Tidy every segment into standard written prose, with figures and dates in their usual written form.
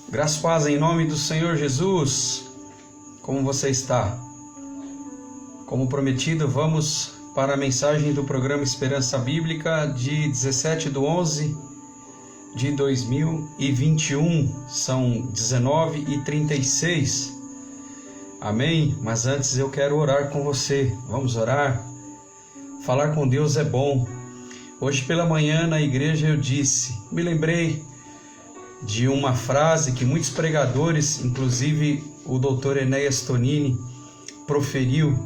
Graças e paz em nome do Senhor Jesus. Como você está? Como prometido, vamos para a mensagem do programa Esperança Bíblica de 17/11/2021. São 19h36. Amém? Mas antes eu quero orar com você. Vamos orar? Falar com Deus é bom. Hoje pela manhã na igreja eu me lembrei de uma frase que muitos pregadores, inclusive o Dr. Enéas Tonini, proferiu: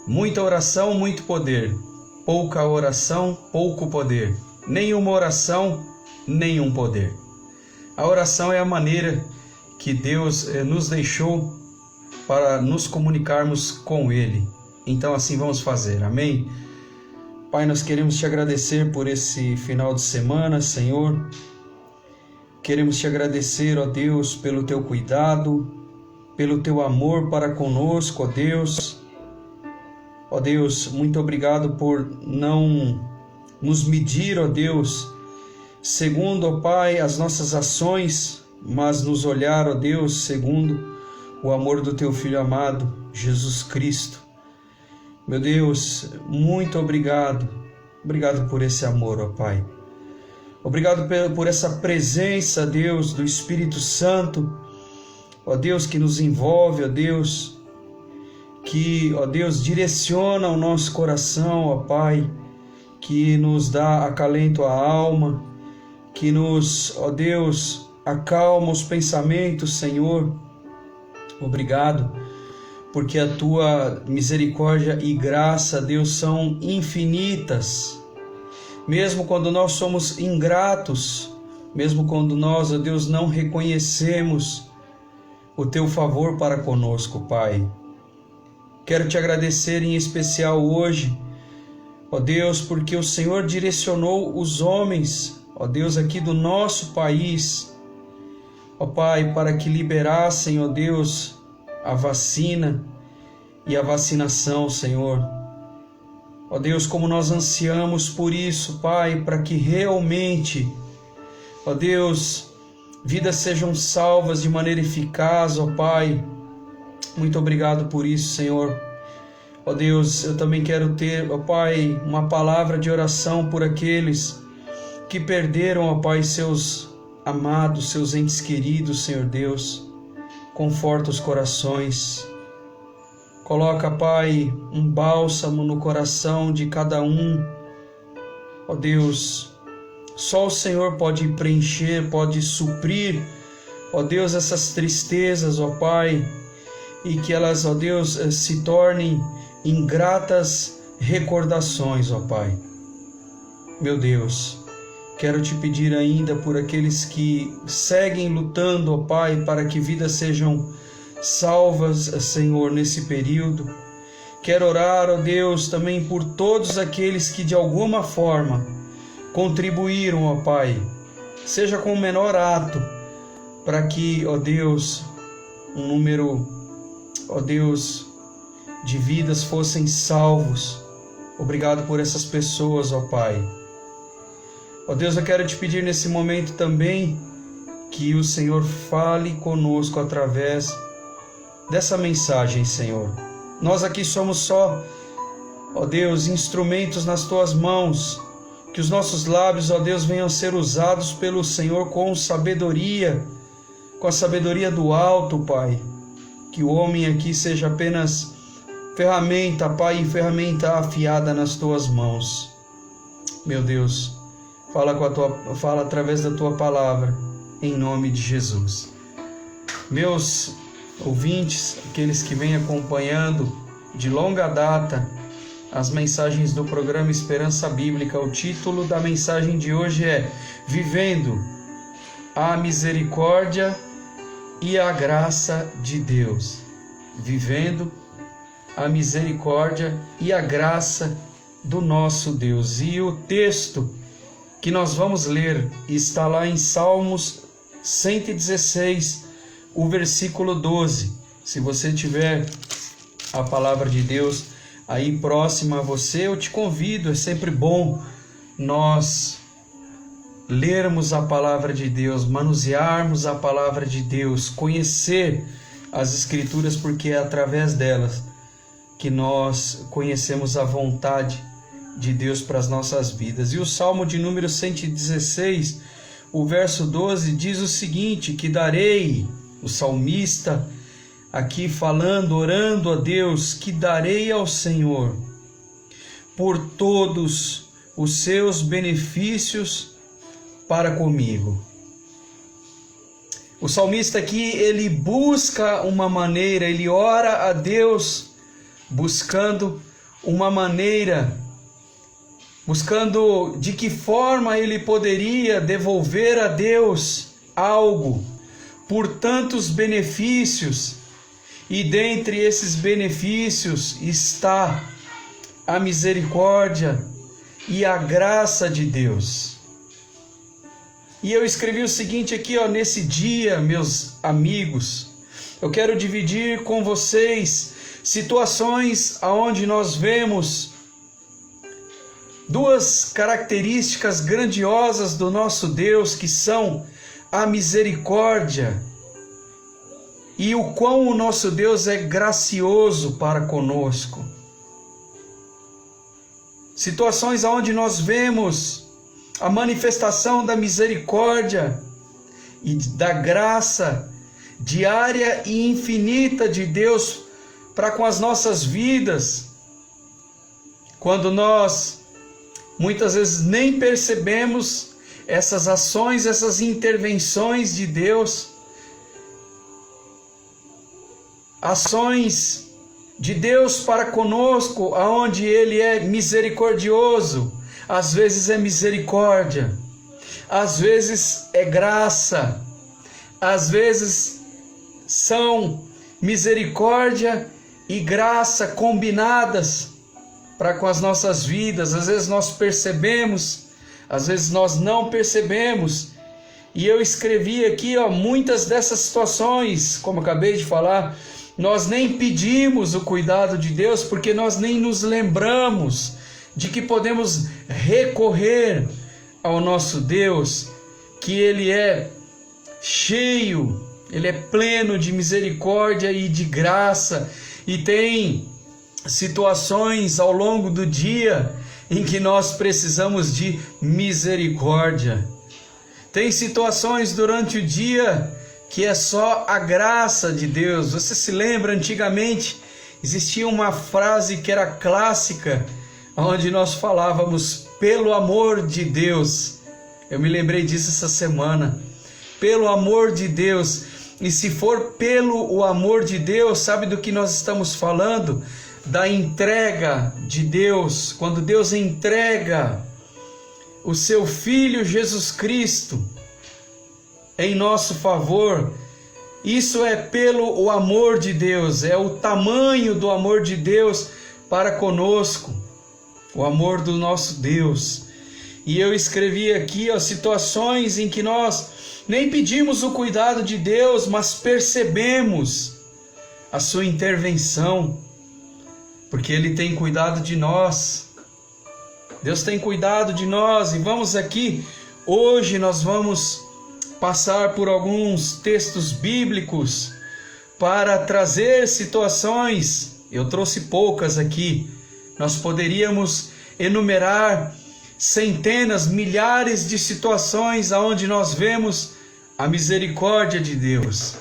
muita oração, muito poder; pouca oração, pouco poder; nenhuma oração, nenhum poder. A oração é a maneira que Deus nos deixou para nos comunicarmos com Ele. Então assim vamos fazer, amém? Pai, nós queremos te agradecer por esse final de semana, Senhor. Queremos te agradecer, ó Deus, pelo teu cuidado, pelo teu amor para conosco, ó Deus. Ó Deus, muito obrigado por não nos medir, ó Deus, segundo, ó Pai, as nossas ações, mas nos olhar, ó Deus, segundo o amor do teu Filho amado, Jesus Cristo. Meu Deus, muito obrigado. Obrigado por esse amor, ó Pai. Obrigado por essa presença, Deus, do Espírito Santo, ó Deus, que nos envolve, ó Deus, que, ó Deus, direciona o nosso coração, ó Pai, que nos dá acalento à alma, que nos, ó Deus, acalma os pensamentos, Senhor. Obrigado, porque a tua misericórdia e graça, Deus, são infinitas. Mesmo quando nós somos ingratos, mesmo quando nós, ó Deus, não reconhecemos o teu favor para conosco, Pai. Quero te agradecer em especial hoje, ó Deus, porque o Senhor direcionou os homens, ó Deus, aqui do nosso país, ó Pai, para que liberassem, ó Deus, a vacina e a vacinação, Senhor. Ó Deus, como nós ansiamos por isso, Pai, para que realmente, ó Deus, vidas sejam salvas de maneira eficaz, ó Pai. Muito obrigado por isso, Senhor. Ó Deus, eu também quero ter, ó Pai, uma palavra de oração por aqueles que perderam, ó Pai, seus amados, seus entes queridos, Senhor Deus. Conforta os corações. Coloca, Pai, um bálsamo no coração de cada um. Ó Deus, só o Senhor pode preencher, pode suprir, ó Deus, essas tristezas, ó Pai, e que elas, ó Deus, se tornem em gratas recordações, ó Pai. Meu Deus, quero te pedir ainda por aqueles que seguem lutando, ó Pai, para que vidas sejam salvas, Senhor, nesse período. Quero orar, ó Deus, também por todos aqueles que de alguma forma contribuíram, ó Pai, seja com o menor ato, para que, ó Deus, um número, ó Deus, de vidas fossem salvos. Obrigado por essas pessoas, ó Pai. Ó Deus, eu quero te pedir nesse momento também que o Senhor fale conosco através dessa mensagem, Senhor. Nós aqui somos só, ó Deus, instrumentos nas tuas mãos. Que os nossos lábios, ó Deus, venham ser usados pelo Senhor com sabedoria, com a sabedoria do alto, Pai. Que o homem aqui seja apenas ferramenta, Pai, e ferramenta afiada nas tuas mãos. Meu Deus, fala através da tua palavra, em nome de Jesus. Meus ouvintes, aqueles que vêm acompanhando de longa data as mensagens do programa Esperança Bíblica, o título da mensagem de hoje é Vivendo a Misericórdia e a Graça de Deus. Vivendo a misericórdia e a graça do nosso Deus. E o texto que nós vamos ler está lá em Salmos 116, o versículo 12. Se você tiver a palavra de Deus aí próxima a você, eu te convido. É sempre bom nós lermos a palavra de Deus, manusearmos a palavra de Deus, conhecer as Escrituras, porque é através delas que nós conhecemos a vontade de Deus para as nossas vidas. E o Salmo de número 116, o verso 12, diz o seguinte, que darei, o salmista aqui falando, orando a Deus, que darei ao Senhor por todos os seus benefícios para comigo. O salmista aqui, ele busca uma maneira, ele ora a Deus, buscando uma maneira, buscando de que forma ele poderia devolver a Deus algo por tantos benefícios, e dentre esses benefícios está a misericórdia e a graça de Deus. E eu escrevi o seguinte aqui, nesse dia, meus amigos, eu quero dividir com vocês situações onde nós vemos duas características grandiosas do nosso Deus, que são a misericórdia e o quão o nosso Deus é gracioso para conosco. Situações onde nós vemos a manifestação da misericórdia e da graça diária e infinita de Deus para com as nossas vidas, quando nós muitas vezes nem percebemos essas ações, essas intervenções de Deus, ações de Deus para conosco, aonde Ele é misericordioso. Às vezes é misericórdia, às vezes é graça, às vezes são misericórdia e graça combinadas para com as nossas vidas. Às vezes nós percebemos, às vezes nós não percebemos. E eu escrevi aqui, muitas dessas situações, como eu acabei de falar, nós nem pedimos o cuidado de Deus, porque nós nem nos lembramos de que podemos recorrer ao nosso Deus, que Ele é cheio, Ele é pleno de misericórdia e de graça, e tem situações ao longo do dia em que nós precisamos de misericórdia. Tem situações durante o dia que é só a graça de Deus. Você se lembra, antigamente existia uma frase que era clássica, onde nós falávamos pelo amor de Deus. Eu me lembrei disso essa semana. Pelo amor de Deus. E se for pelo o amor de Deus, sabe do que nós estamos falando? Da entrega de Deus. Quando Deus entrega o seu Filho Jesus Cristo em nosso favor, isso é pelo o amor de Deus, é o tamanho do amor de Deus para conosco, o amor do nosso Deus. E eu escrevi aqui situações em que nós nem pedimos o cuidado de Deus, mas percebemos a sua intervenção, porque Ele tem cuidado de nós. Deus tem cuidado de nós. E vamos aqui, hoje nós vamos passar por alguns textos bíblicos para trazer situações. Eu trouxe poucas aqui. Nós poderíamos enumerar centenas, milhares de situações onde nós vemos a misericórdia de Deus,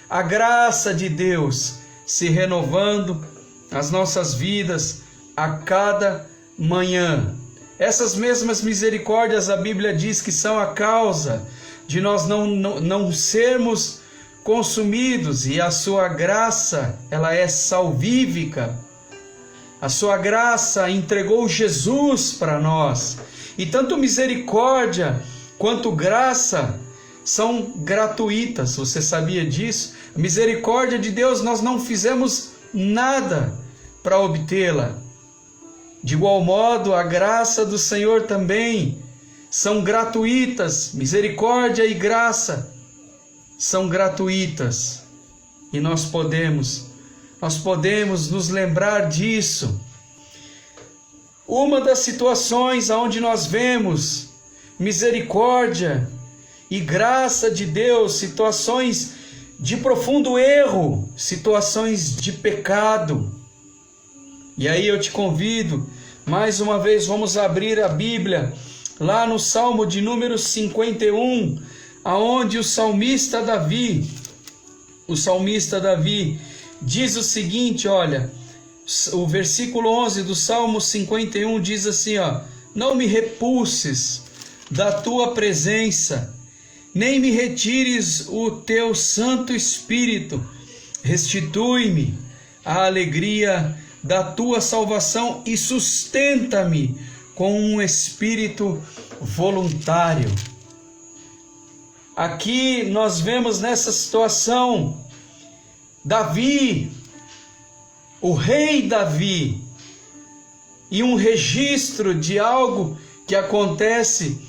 a graça de Deus se renovando as nossas vidas a cada manhã. Essas mesmas misericórdias, a Bíblia diz que são a causa de nós não sermos consumidos, e a sua graça, ela é salvífica. A sua graça entregou Jesus para nós. E tanto misericórdia quanto graça são gratuitas. Você sabia disso? A misericórdia de Deus, nós não fizemos nada para obtê-la. De igual modo, a graça do Senhor também são gratuitas. Misericórdia e graça são gratuitas. E nós podemos nos lembrar disso. Uma das situações onde nós vemos misericórdia e graça de Deus, situações de profundo erro, situações de pecado. E aí eu te convido, mais uma vez, vamos abrir a Bíblia, lá no Salmo de número 51, aonde o salmista Davi diz o seguinte, olha, o versículo 11 do Salmo 51 diz assim, ó: não me repulses da tua presença, nem me retires o teu Santo Espírito, restitui-me a alegria da tua salvação e sustenta-me com um espírito voluntário. Aqui nós vemos nessa situação Davi, o rei Davi, e um registro de algo que acontece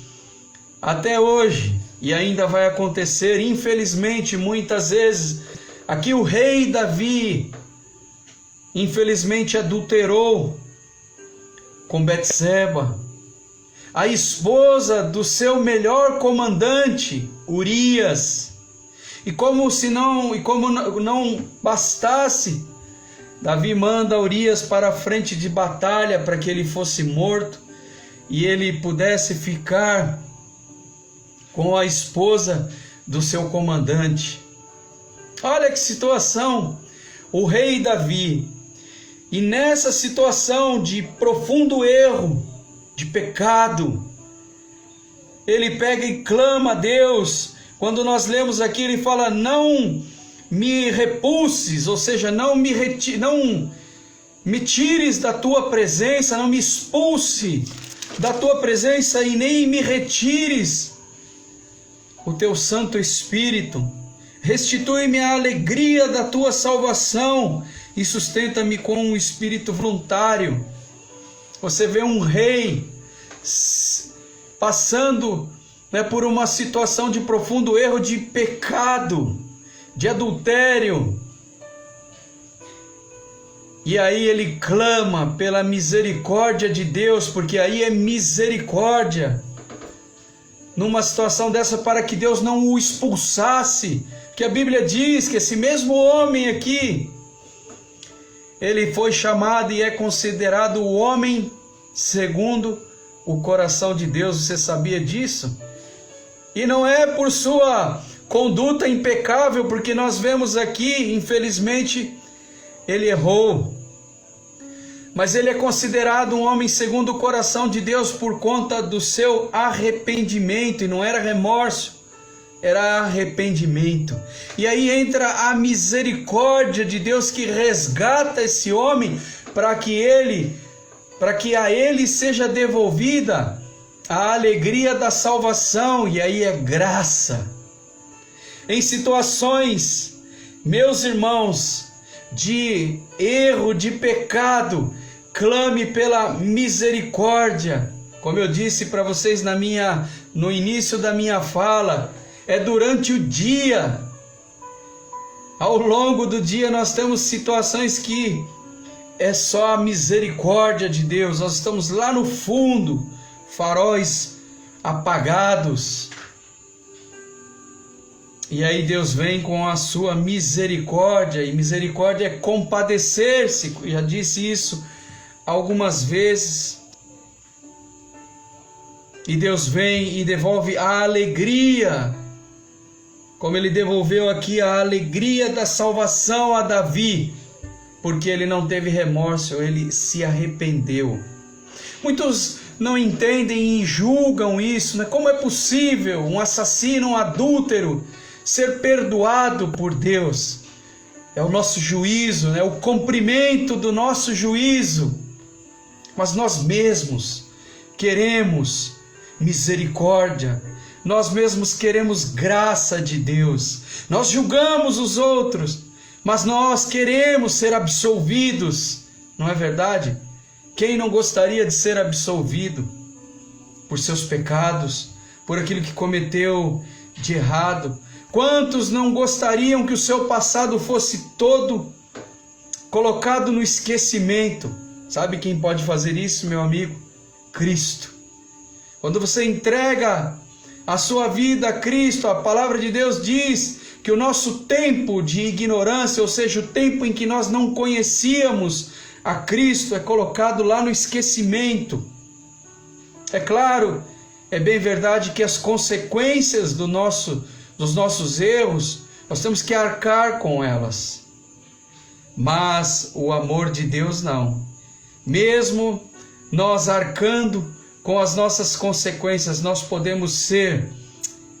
até hoje e ainda vai acontecer, infelizmente, muitas vezes. Aqui o rei Davi, infelizmente, adulterou com Betseba, a esposa do seu melhor comandante, Urias. E como não bastasse, Davi manda Urias para a frente de batalha para que ele fosse morto e ele pudesse ficar com a esposa do seu comandante. Olha que situação, o rei Davi. E nessa situação de profundo erro, de pecado, ele pega e clama a Deus. Quando nós lemos aqui, ele fala: não me repulses, ou seja, não me tires da tua presença, não me expulse da tua presença e nem me retires o teu Santo Espírito. Restitui-me a alegria da tua salvação e sustenta-me com um espírito voluntário. Você vê um rei passando, por uma situação de profundo erro, de pecado, de adultério. E aí ele clama pela misericórdia de Deus, porque aí é misericórdia. Numa situação dessa, para que Deus não o expulsasse, que a Bíblia diz que esse mesmo homem aqui, ele foi chamado e é considerado o homem segundo o coração de Deus. Você sabia disso? E não é por sua conduta impecável, porque nós vemos aqui, infelizmente, ele errou. Mas ele é considerado um homem segundo o coração de Deus por conta do seu arrependimento. E não era remorso, era arrependimento. E aí entra a misericórdia de Deus, que resgata esse homem para que a ele seja devolvida a alegria da salvação. E aí é graça. Em situações, meus irmãos, de erro, de pecado, clame pela misericórdia. Como eu disse para vocês no início da minha fala, é durante o dia. Ao longo do dia nós temos situações que é só a misericórdia de Deus. Nós estamos lá no fundo, faróis apagados. E aí Deus vem com a sua misericórdia, e misericórdia é compadecer-se, já disse isso algumas vezes. E Deus vem e devolve a alegria, como ele devolveu aqui a alegria da salvação a Davi, porque ele não teve remorso, ele se arrependeu. Muitos não entendem e julgam isso, né? Como é possível um assassino, um adúltero, ser perdoado por Deus? É o nosso juízo, o cumprimento do nosso juízo. Mas nós mesmos queremos misericórdia, nós mesmos queremos graça de Deus. Nós julgamos os outros, mas nós queremos ser absolvidos, não é verdade? Quem não gostaria de ser absolvido por seus pecados, por aquilo que cometeu de errado? Quantos não gostariam que o seu passado fosse todo colocado no esquecimento? Sabe quem pode fazer isso, meu amigo? Cristo. Quando você entrega a sua vida a Cristo, a palavra de Deus diz que o nosso tempo de ignorância, ou seja, o tempo em que nós não conhecíamos a Cristo, é colocado lá no esquecimento. É claro, é bem verdade que as consequências dos nossos erros, nós temos que arcar com elas. Mas o amor de Deus não. Mesmo nós arcando com as nossas consequências, nós podemos ser,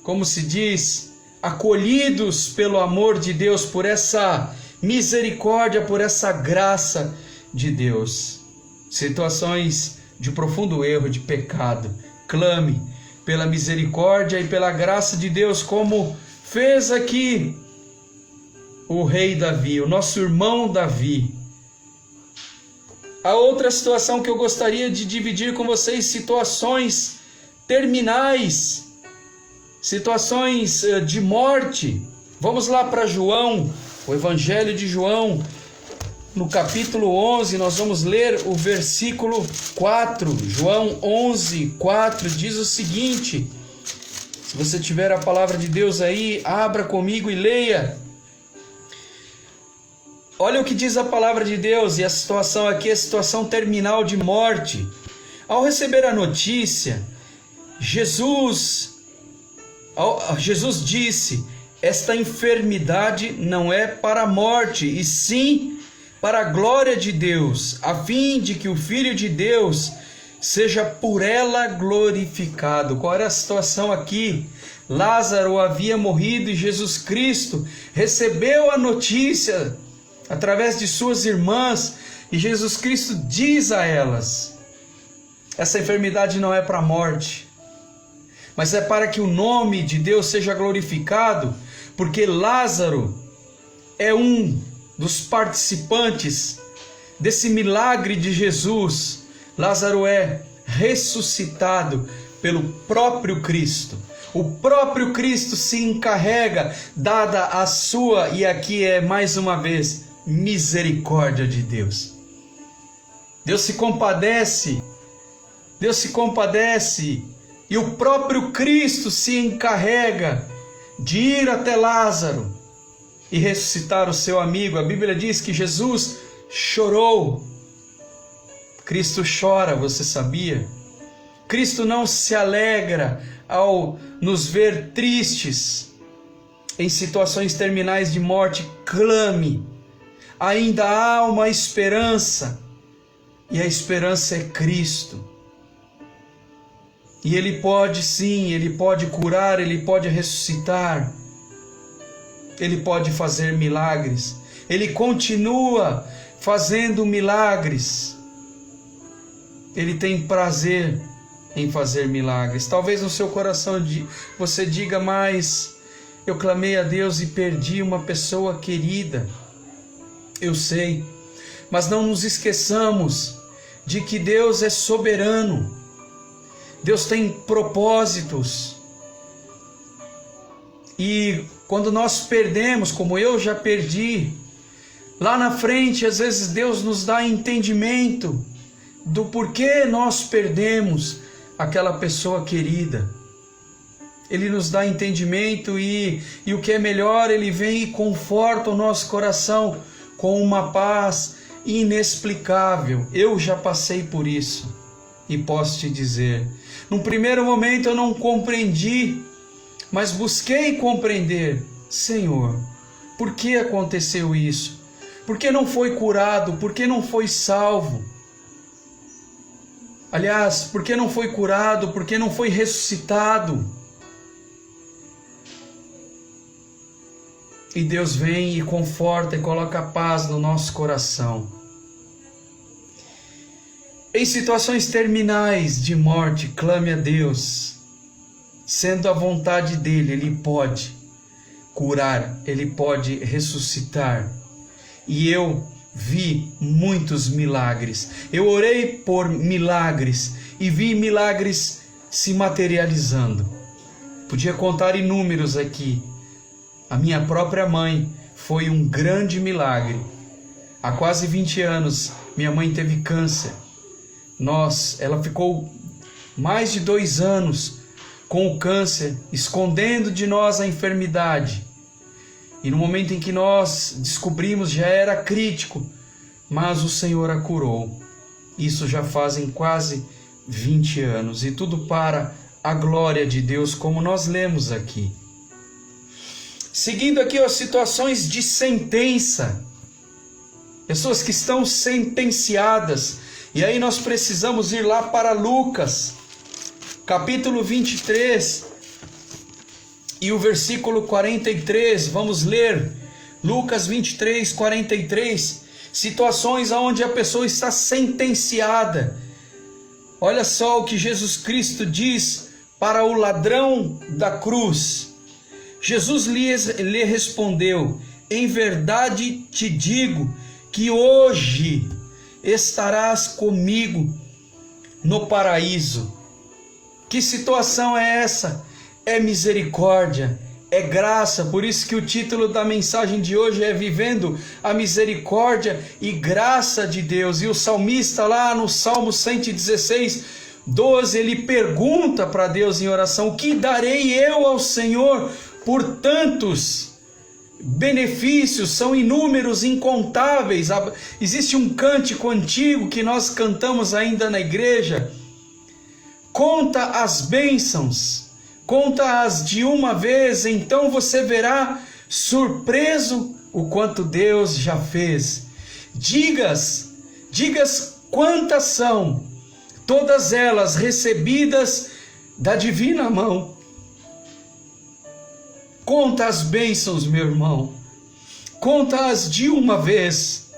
como se diz, acolhidos pelo amor de Deus, por essa misericórdia, por essa graça de Deus. Situações de profundo erro, de pecado, clame pela misericórdia e pela graça de Deus, como fez aqui o rei Davi, o nosso irmão Davi. A outra situação que eu gostaria de dividir com vocês, situações terminais, situações de morte. Vamos lá para João, o Evangelho de João, no capítulo 11, nós vamos ler o versículo 4. João 11, 4 diz o seguinte: se você tiver a palavra de Deus aí, abra comigo e leia. Olha o que diz a palavra de Deus, e a situação aqui é a situação terminal de morte. Ao receber a notícia, Jesus disse: esta enfermidade não é para a morte, e sim para a glória de Deus, a fim de que o Filho de Deus seja por ela glorificado. Qual era a situação aqui? Lázaro havia morrido e Jesus Cristo recebeu a notícia através de suas irmãs, e Jesus Cristo diz a elas: essa enfermidade não é para a morte, mas é para que o nome de Deus seja glorificado, porque Lázaro é um dos participantes desse milagre de Jesus. Lázaro é ressuscitado pelo próprio Cristo. O próprio Cristo se encarrega, dada a sua, e aqui é mais uma vez, misericórdia de Deus. Deus se compadece, e o próprio Cristo se encarrega de ir até Lázaro e ressuscitar o seu amigo. A Bíblia diz que Jesus chorou. Cristo chora, você sabia? Cristo não se alegra ao nos ver tristes, em situações terminais de morte. Clame, ainda há uma esperança, e a esperança é Cristo. E Ele pode sim, Ele pode curar, Ele pode ressuscitar, Ele pode fazer milagres, Ele continua fazendo milagres, Ele tem prazer em fazer milagres. Talvez no seu coração você diga: mas eu clamei a Deus e perdi uma pessoa querida. Eu sei, mas não nos esqueçamos de que Deus é soberano, Deus tem propósitos, e quando nós perdemos, como eu já perdi, lá na frente às vezes Deus nos dá entendimento do porquê nós perdemos aquela pessoa querida. Ele nos dá entendimento, e o que é melhor, Ele vem e conforta o nosso coração com uma paz inexplicável. Eu já passei por isso e posso te dizer, num primeiro momento eu não compreendi, mas busquei compreender. Senhor, por que aconteceu isso? Por que não foi curado? Por que não foi salvo? Aliás, por que não foi curado? Por que não foi ressuscitado? E Deus vem e conforta e coloca paz no nosso coração. Em situações terminais de morte, clame a Deus. Sendo a vontade dEle, Ele pode curar, Ele pode ressuscitar. E eu vi muitos milagres. Eu orei por milagres e vi milagres se materializando. Podia contar inúmeros aqui. A minha própria mãe foi um grande milagre. Há quase 20 anos, minha mãe teve câncer. Ela ficou mais de 2 anos com o câncer, escondendo de nós a enfermidade. E no momento em que nós descobrimos, já era crítico, mas o Senhor a curou. Isso já fazem quase 20 anos, e tudo para a glória de Deus, como nós lemos aqui. Seguindo aqui as situações de sentença, pessoas que estão sentenciadas, e aí nós precisamos ir lá para Lucas, capítulo 23, e o versículo 43, vamos ler, Lucas 23, 43, situações onde a pessoa está sentenciada. Olha só o que Jesus Cristo diz para o ladrão da cruz. Jesus lhe respondeu: em verdade te digo que hoje estarás comigo no paraíso. Que situação é essa? É misericórdia, é graça. Por isso que o título da mensagem de hoje é Vivendo a Misericórdia e Graça de Deus. E o salmista lá no Salmo 116, 12, ele pergunta para Deus em oração: o que darei eu ao Senhor por tantos benefícios? São inúmeros, incontáveis. Existe um cântico antigo que nós cantamos ainda na igreja: conta as bênçãos, conta-as de uma vez, então você verá surpreso o quanto Deus já fez. Digas quantas são, todas elas recebidas da divina mão. Conta as bênçãos, meu irmão, conta-as de uma vez.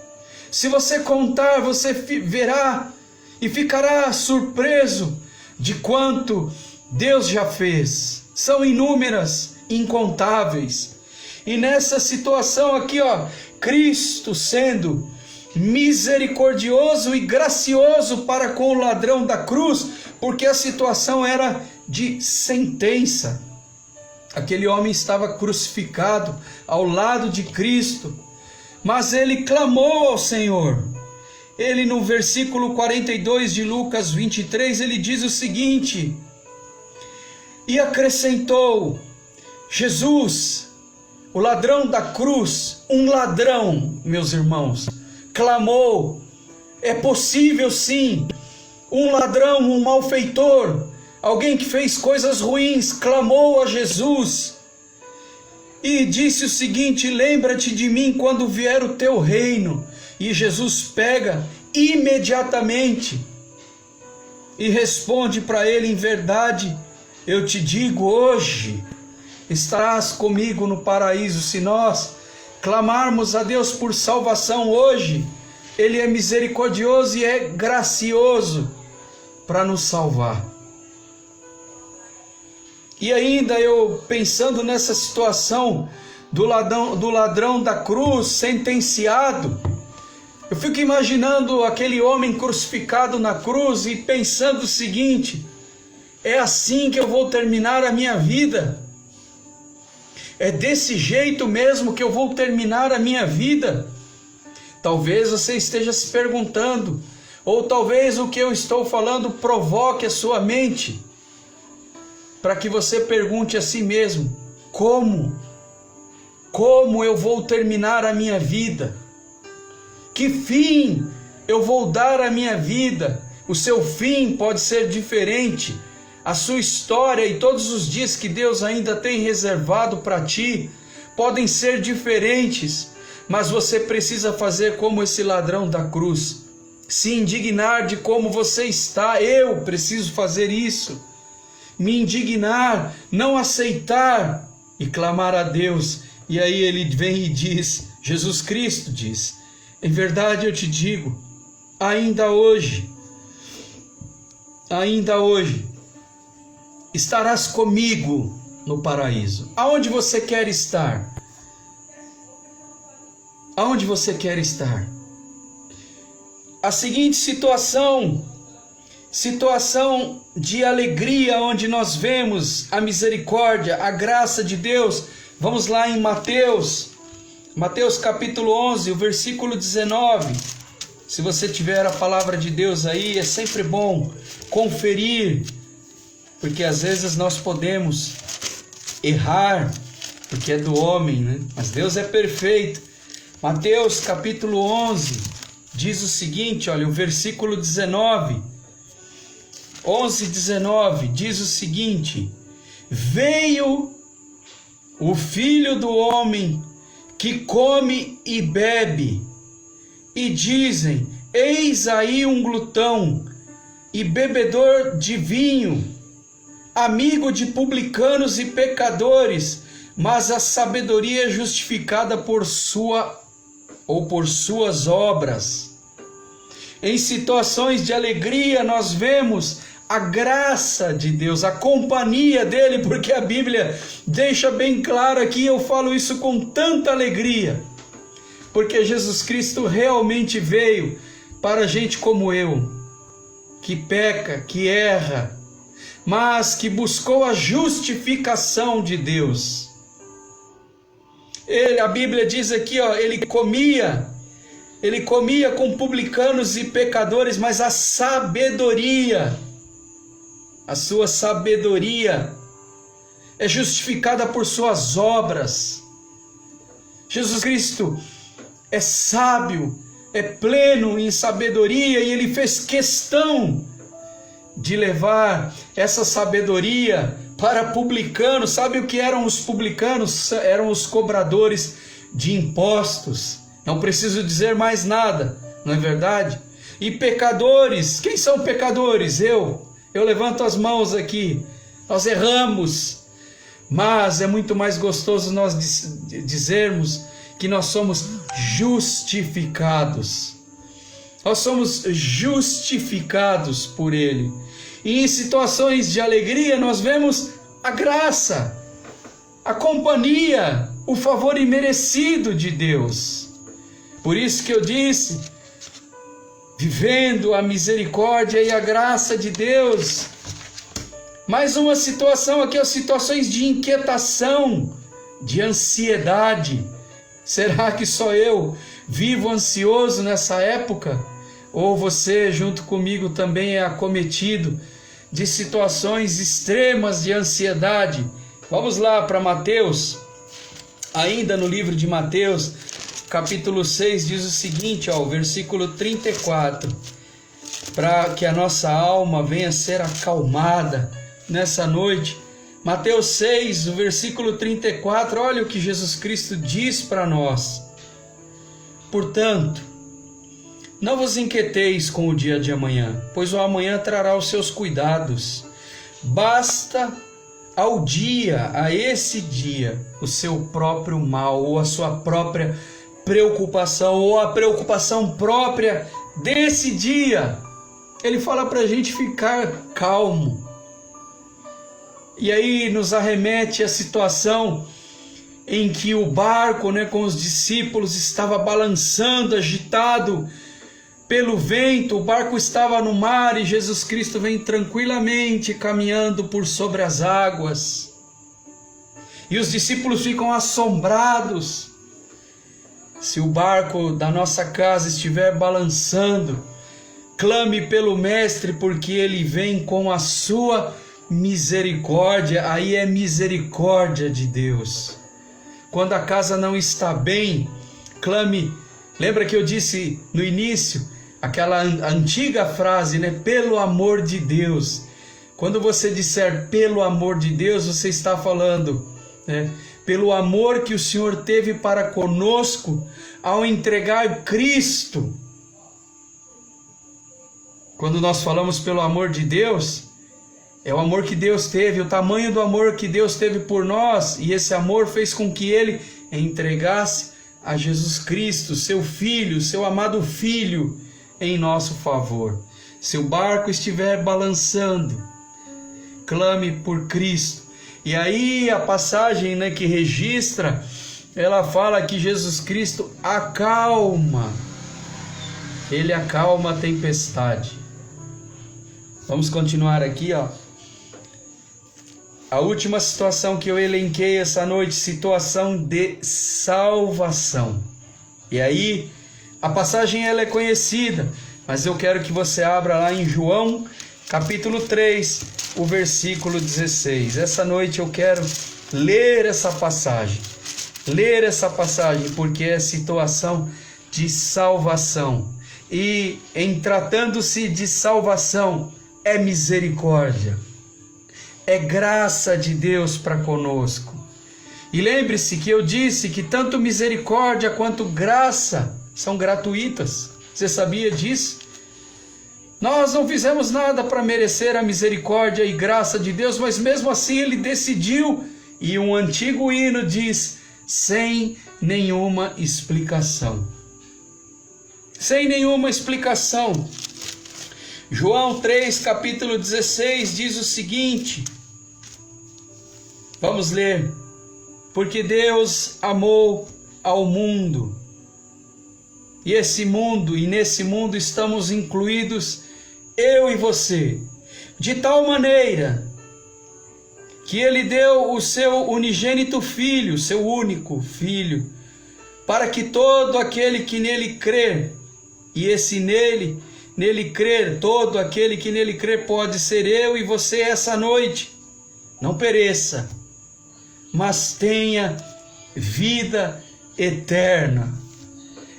Se você contar, você verá e ficará surpreso de quanto Deus já fez. São inúmeras, incontáveis. E nessa situação aqui, Cristo sendo misericordioso e gracioso para com o ladrão da cruz, porque a situação era de sentença. Aquele homem estava crucificado ao lado de Cristo, mas ele clamou ao Senhor. Ele, no versículo 42 de Lucas 23, ele diz o seguinte: e acrescentou Jesus, o ladrão da cruz, um ladrão, meus irmãos, clamou. É possível sim, um ladrão, um malfeitor, alguém que fez coisas ruins, clamou a Jesus e disse o seguinte: lembra-te de mim quando vier o teu reino. E Jesus pega imediatamente e responde para ele: em verdade eu te digo, hoje estarás comigo no paraíso. Se nós clamarmos a Deus por salvação hoje, Ele é misericordioso e é gracioso para nos salvar. E ainda eu pensando nessa situação do ladrão da cruz sentenciado, eu fico imaginando aquele homem crucificado na cruz e pensando o seguinte: é assim que eu vou terminar a minha vida? É desse jeito mesmo que eu vou terminar a minha vida? Talvez você esteja se perguntando, ou talvez o que eu estou falando provoque a sua mente, para que você pergunte a si mesmo: como eu vou terminar a minha vida? Que fim eu vou dar à minha vida? O seu fim pode ser diferente, a sua história e todos os dias que Deus ainda tem reservado para ti podem ser diferentes, mas você precisa fazer como esse ladrão da cruz, se indignar de como você está. Eu preciso fazer isso, me indignar, não aceitar e clamar a Deus. E aí ele vem e diz, Jesus Cristo diz: em verdade eu te digo, ainda hoje estarás comigo no paraíso. Aonde você quer estar? Aonde você quer estar? A seguinte situação de alegria, onde nós vemos a misericórdia, a graça de Deus. Vamos lá em Mateus capítulo 11, o versículo 19. Se você tiver a palavra de Deus aí, é sempre bom conferir porque às vezes nós podemos errar, porque é do homem, né? Mas Deus é perfeito. Mateus capítulo 11 diz o seguinte, olha, o versículo 19, 11:19 diz o seguinte: veio o Filho do Homem que come e bebe, e dizem, eis aí um glutão e bebedor de vinho, amigo de publicanos e pecadores, mas a sabedoria é justificada por suas obras. Em situações de alegria nós vemos a graça de Deus, a companhia dele, porque a Bíblia deixa bem claro aqui, eu falo isso com tanta alegria, porque Jesus Cristo realmente veio para gente como eu, que peca, que erra, mas que buscou a justificação de Deus. A Bíblia diz aqui, ó, ele comia com publicanos e pecadores, mas a sua sabedoria é justificada por suas obras. Jesus Cristo é sábio, é pleno em sabedoria, e ele fez questão de levar essa sabedoria para publicanos. Sabe o que eram os publicanos? Eram os cobradores de impostos. Não preciso dizer mais nada, não é verdade? E pecadores, quem são pecadores? Eu levanto as mãos aqui. Nós erramos, mas é muito mais gostoso nós dizermos que nós somos justificados. Nós somos justificados por Ele. E em situações de alegria nós vemos a graça, a companhia, o favor imerecido de Deus. Por isso que eu disse, vivendo a misericórdia e a graça de Deus. Mais uma situação aqui, as situações de inquietação, de ansiedade. Será que só eu vivo ansioso nessa época? Ou você, junto comigo, também é acometido de situações extremas de ansiedade? Vamos lá para Mateus, ainda no livro de Mateus, capítulo 6, diz o seguinte, ó, o versículo 34, para que a nossa alma venha a ser acalmada nessa noite. Mateus 6, o versículo 34, olha o que Jesus Cristo diz para nós. Portanto, não vos inquieteis com o dia de amanhã, pois o amanhã trará os seus cuidados. Basta ao dia, a esse dia, o seu próprio mal, ou a sua própria preocupação, ou a preocupação própria desse dia. Ele fala para a gente ficar calmo. E aí nos arremete a situação em que o barco, com os discípulos, estava balançando, agitado pelo vento. O barco estava no mar e Jesus Cristo vem tranquilamente caminhando por sobre as águas. E os discípulos ficam assombrados. Se o barco da nossa casa estiver balançando, clame pelo Mestre, porque ele vem com a sua misericórdia. Aí é misericórdia de Deus. Quando a casa não está bem, clame. Lembra que eu disse no início aquela antiga frase, pelo amor de Deus. Quando você disser pelo amor de Deus, você está falando, pelo amor que o Senhor teve para conosco ao entregar Cristo. Quando nós falamos pelo amor de Deus, é o amor que Deus teve, o tamanho do amor que Deus teve por nós, e esse amor fez com que Ele entregasse a Jesus Cristo, seu Filho, seu amado Filho, em nosso favor. Se o barco estiver balançando, clame por Cristo. E aí a passagem que registra, ela fala que Jesus Cristo acalma, Ele acalma a tempestade. Vamos continuar aqui, ó. A última situação que eu elenquei essa noite, situação de salvação. E aí, a passagem ela é conhecida, mas eu quero que você abra lá em João, capítulo 3, o versículo 16. Essa noite eu quero ler essa passagem, porque é situação de salvação. E em tratando-se de salvação, é misericórdia, é graça de Deus para conosco. E lembre-se que eu disse que tanto misericórdia quanto graça são gratuitas. Você sabia disso? Nós não fizemos nada para merecer a misericórdia e graça de Deus, mas mesmo assim Ele decidiu, e um antigo hino diz, sem nenhuma explicação. Sem nenhuma explicação. João 3, capítulo 16, diz o seguinte, vamos ler. Porque Deus amou ao mundo, e nesse mundo estamos incluídos eu e você, de tal maneira que Ele deu o seu unigênito Filho, seu único Filho, para que todo aquele que nele crer, e esse nele crer, todo aquele que nele crer pode ser eu e você essa noite, não pereça, mas tenha vida eterna.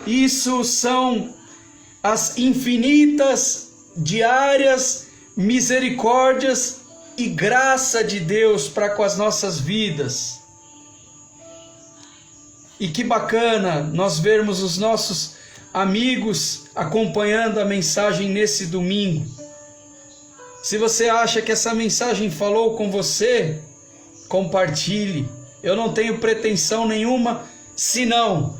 Isso são as infinitas, diárias misericórdias e graça de Deus para com as nossas vidas. E que bacana nós vermos os nossos amigos acompanhando a mensagem nesse domingo. Se você acha que essa mensagem falou com você, compartilhe. Eu não tenho pretensão nenhuma, senão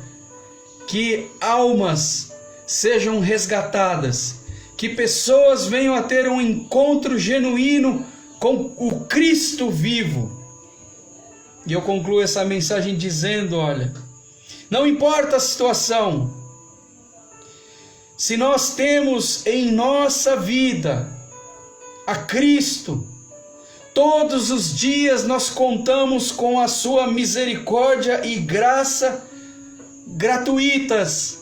que almas sejam resgatadas, que pessoas venham a ter um encontro genuíno com o Cristo vivo. E eu concluo essa mensagem dizendo, olha, não importa a situação, se nós temos em nossa vida a Cristo, todos os dias nós contamos com a sua misericórdia e graça gratuitas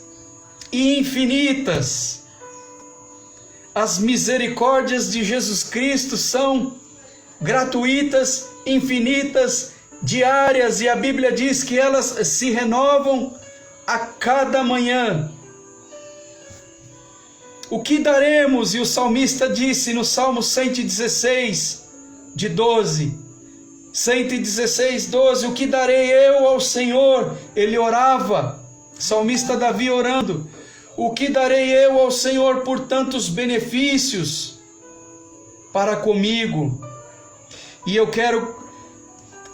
e infinitas. As misericórdias de Jesus Cristo são gratuitas, infinitas, diárias, e a Bíblia diz que elas se renovam a cada manhã. O que daremos? E o salmista disse no Salmo 116, de 12, 116, 12, o que darei eu ao Senhor? Ele orava, salmista Davi orando, o que darei eu ao Senhor por tantos benefícios para comigo? E eu quero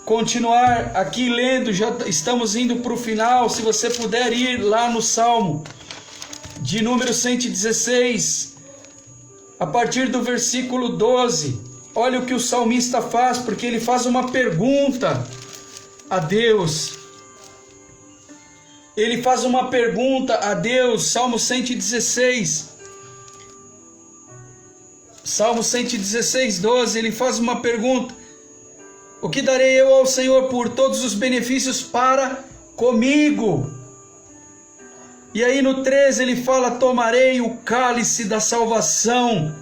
continuar aqui lendo, já estamos indo para o final, se você puder ir lá no Salmo de número 116, a partir do versículo 12, olha o que o salmista faz, porque ele faz uma pergunta a Deus. Ele faz uma pergunta a Deus, Salmo 116. Salmo 116, 12, ele faz uma pergunta. O que darei eu ao Senhor por todos os benefícios para comigo? E aí no 13 ele fala, tomarei o cálice da salvação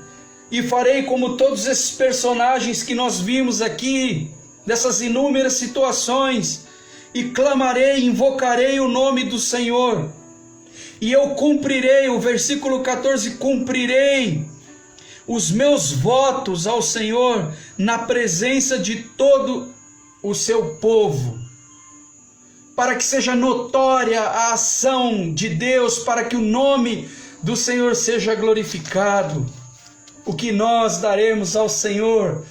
e farei como todos esses personagens que nós vimos aqui, dessas inúmeras situações, e clamarei, invocarei o nome do Senhor, e eu cumprirei, o versículo 14, cumprirei os meus votos ao Senhor na presença de todo o seu povo, para que seja notória a ação de Deus, para que o nome do Senhor seja glorificado. O que nós daremos ao Senhor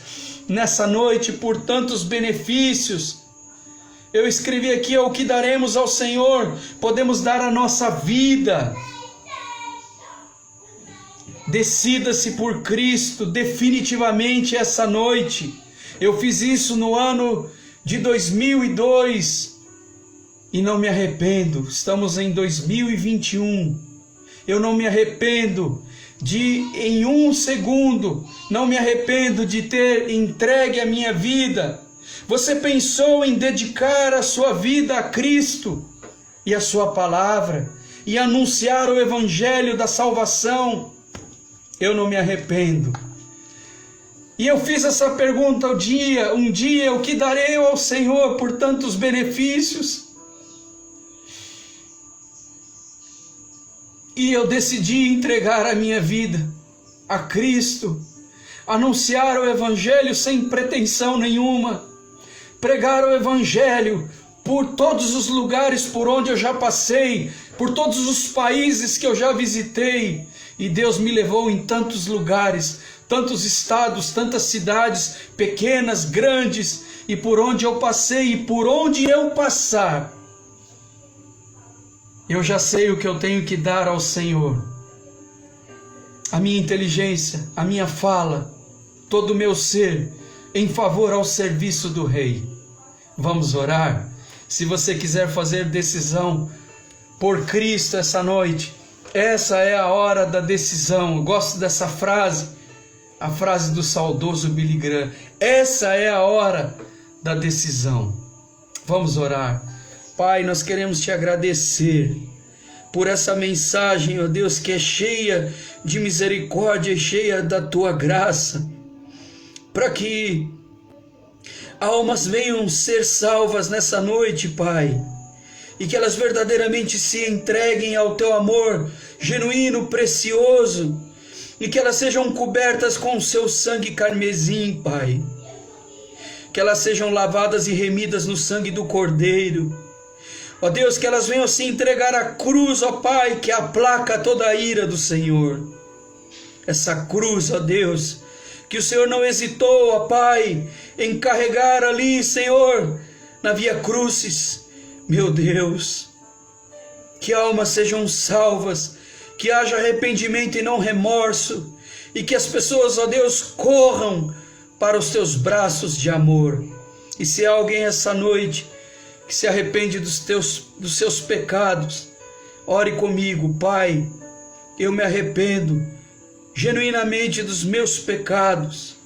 nessa noite por tantos benefícios? Eu escrevi aqui, o que daremos ao Senhor? Podemos dar a nossa vida. Decida-se por Cristo definitivamente essa noite. Eu fiz isso no ano de 2002 e não me arrependo. Estamos em 2021. Eu não me arrependo em um segundo, não me arrependo de ter entregue a minha vida. Você pensou em dedicar a sua vida a Cristo e a sua palavra e anunciar o evangelho da salvação? Eu não me arrependo. E eu fiz essa pergunta um dia, o que darei ao Senhor por tantos benefícios? E eu decidi entregar a minha vida a Cristo, anunciar o Evangelho sem pretensão nenhuma, pregar o Evangelho por todos os lugares por onde eu já passei, por todos os países que eu já visitei, e Deus me levou em tantos lugares, tantos estados, tantas cidades, pequenas, grandes, e por onde eu passei e por onde eu passar, eu já sei o que eu tenho que dar ao Senhor. A minha inteligência, a minha fala, todo o meu ser em favor ao serviço do Rei. Vamos orar? Se você quiser fazer decisão por Cristo essa noite, essa é a hora da decisão. Eu gosto dessa frase, a frase do saudoso Billy Graham. Essa é a hora da decisão. Vamos orar. Pai, nós queremos te agradecer por essa mensagem, ó Deus, que é cheia de misericórdia e cheia da tua graça, para que almas venham ser salvas nessa noite, Pai, e que elas verdadeiramente se entreguem ao teu amor genuíno, precioso, e que elas sejam cobertas com o seu sangue carmesim, Pai, que elas sejam lavadas e remidas no sangue do Cordeiro. Ó Deus, que elas venham se entregar à cruz, ó Pai, que aplaca toda a ira do Senhor. Essa cruz, ó Deus, que o Senhor não hesitou, ó Pai, em carregar ali, Senhor, na Via Crucis. Meu Deus, que almas sejam salvas, que haja arrependimento e não remorso, e que as pessoas, ó Deus, corram para os teus braços de amor. E se há alguém essa noite que se arrepende dos seus pecados, ore comigo. Pai, eu me arrependo genuinamente dos meus pecados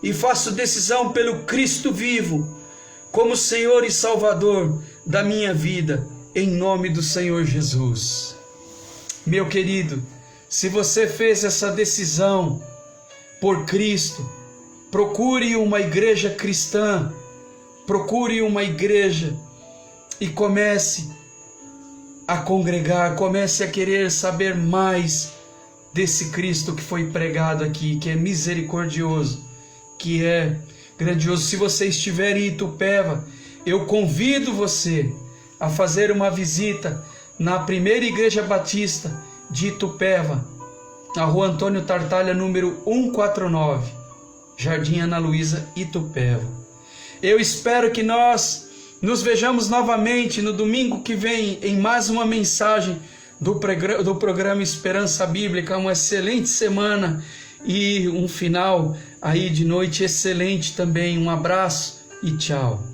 e faço decisão pelo Cristo vivo como Senhor e Salvador da minha vida, em nome do Senhor Jesus. Meu querido, se você fez essa decisão por Cristo, procure uma igreja cristã, procure uma igreja e comece a congregar, comece a querer saber mais desse Cristo que foi pregado aqui, que é misericordioso, que é grandioso. Se você estiver em Itupeva, eu convido você a fazer uma visita na primeira Igreja Batista de Itupeva, na rua Antônio Tartalha, número 149, Jardim Ana Luísa, Itupeva. Eu espero que nós nos vejamos novamente no domingo que vem em mais uma mensagem do programa Esperança Bíblica. Uma excelente semana e um final aí de noite excelente também. Um abraço e tchau.